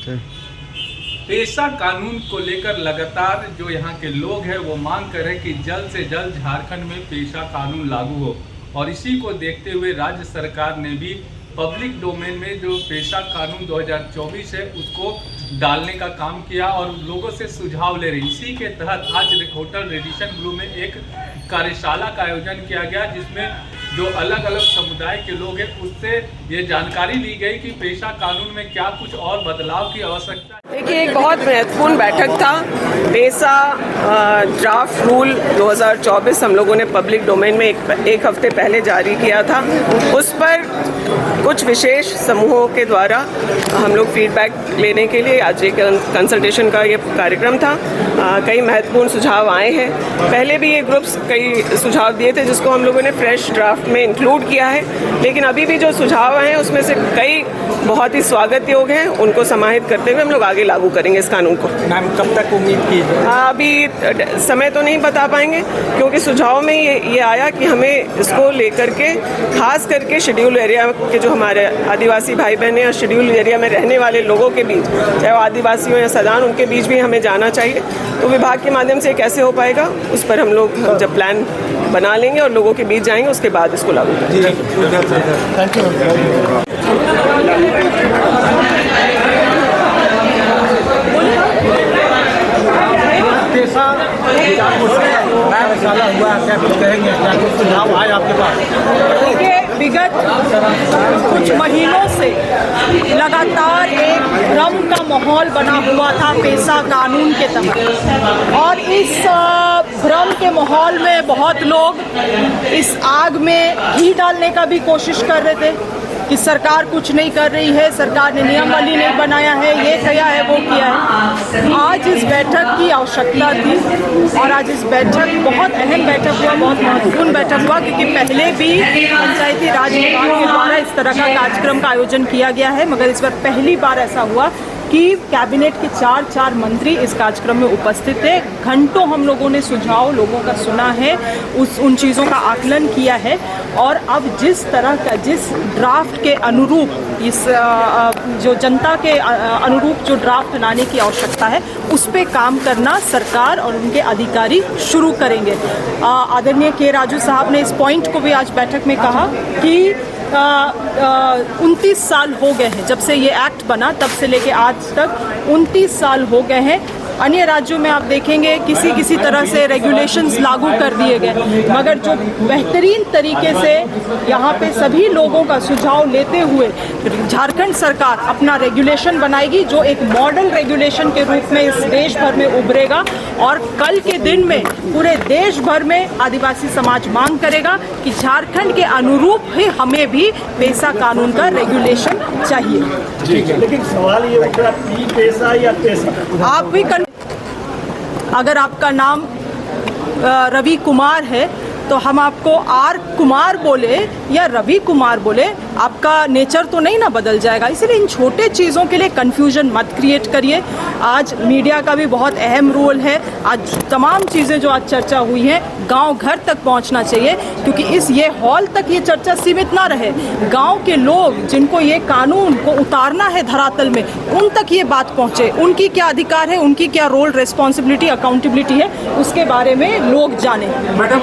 पेशा कानून को लेकर लगातार जो यहाँ के लोग हैं वो मांग कर रहे हैं कि जल्द से जल्द झारखंड में पेशा कानून लागू हो, और इसी को देखते हुए राज्य सरकार ने भी पब्लिक डोमेन में जो पेशा कानून 2024 है उसको डालने का काम किया और लोगों से सुझाव ले रही। इसी के तहत आज होटल रेडिसन ब्लू में एक कार्यशाला का आयोजन किया गया, जिसमें जो अलग अलग समुदाय के लोग हैं उससे ये जानकारी ली गई कि पेशा कानून में क्या कुछ और बदलाव की आवश्यकता है। देखिए, एक बहुत महत्वपूर्ण बैठक था। पेशा ड्राफ्ट रूल 2024 हम लोगों ने पब्लिक डोमेन में एक हफ्ते पहले जारी किया था। उस पर कुछ विशेष समूहों के द्वारा हम लोग फीडबैक लेने के लिए आज एक कंसल्टेशन का ये कार्यक्रम था। कई महत्वपूर्ण सुझाव आए हैं। पहले भी ये ग्रुप्स कई सुझाव दिए थे जिसको हम लोगों ने फ्रेश ड्राफ्ट में इंक्लूड किया है, लेकिन अभी भी जो सुझाव आए हैं उसमें से कई बहुत ही स्वागत योग्य हैं। उनको समाहित करते हुए हम लोग आगे लागू करेंगे इस कानून को। मैम, कब तक उम्मीद की? अभी समय तो नहीं बता पाएंगे, क्योंकि सुझाव में ये आया कि हमें इसको लेकर के खास करके शेड्यूल एरिया के जो हमारे आदिवासी भाई बहन हैं और शेड्यूल एरिया में रहने वाले लोगों के बीच, चाहे वो आदिवासी हो या सदान, उनके बीच भी हमें जाना चाहिए। तो विभाग के माध्यम से कैसे हो पाएगा उस पर हम लोग जब प्लान बना लेंगे और लोगों के बीच जाएंगे उसके बाद इसको लागू करेंगे। Thank you. देखिए, विगत कुछ महीनों से लगातार एक भ्रम का माहौल बना हुआ था पेशा कानून के तहत, और इस भ्रम के माहौल में बहुत लोग इस आग में घी डालने का भी कोशिश कर रहे थे कि सरकार कुछ नहीं कर रही है, सरकार ने नियमावली नहीं बनाया है, ये किया है, वो किया है। आज इस बैठक की आवश्यकता थी और आज इस बैठक बहुत अहम बैठक हुआ, बहुत महत्वपूर्ण बैठक हुआ, क्योंकि पहले भी पंचायती राज विभाग के द्वारा इस तरह का कार्यक्रम का आयोजन किया गया है, मगर इस बार पहली बार ऐसा हुआ कि कैबिनेट के चार मंत्री इस कार्यक्रम में उपस्थित थे। घंटों हम लोगों ने सुझाव लोगों का सुना है, उन चीज़ों का आकलन किया है, और अब जिस तरह का जिस ड्राफ्ट के अनुरूप इस जो जनता के अनुरूप जो ड्राफ्ट लाने की आवश्यकता है उस पे काम करना सरकार और उनके अधिकारी शुरू करेंगे। आदरणीय के राजू साहब ने इस पॉइंट को भी आज बैठक में कहा कि 29 साल हो गए हैं जब से ये एक्ट बना, तब से लेके आज तक 29 साल हो गए हैं। अन्य राज्यों में आप देखेंगे किसी तरह से रेगुलेशंस लागू कर दिए गए, मगर जो बेहतरीन तरीके से यहाँ पे सभी लोगों का सुझाव लेते हुए झारखंड सरकार अपना रेगुलेशन बनाएगी, जो एक मॉडल रेगुलेशन के रूप में इस देश भर में उभरेगा, और कल के दिन में पूरे देश भर में आदिवासी समाज मांग करेगा कि झारखंड के अनुरूप ही हमें भी पेशा कानून का रेगुलेशन चाहिए। ठीक है, लेकिन सवाल ये उठा कि पेशा या पेशा, आप भी अगर आपका नाम रवि कुमार है तो हम आपको आर कुमार बोले या रवि कुमार बोले, आपका नेचर तो नहीं ना बदल जाएगा। इसलिए इन छोटे चीज़ों के लिए कंफ्यूजन मत क्रिएट करिए। आज मीडिया का भी बहुत अहम रोल है। आज तमाम चीज़ें जो आज चर्चा हुई हैं गांव घर तक पहुंचना चाहिए, क्योंकि ये हॉल तक ये चर्चा सीमित ना रहे। गांव के लोग जिनको ये कानून को उतारना है धरातल में, उन तक ये बात पहुंचे। उनकी क्या अधिकार है, उनकी क्या रोल, रिस्पॉन्सिबिलिटी, अकाउंटेबिलिटी है, उसके बारे में लोग जाने। मैडम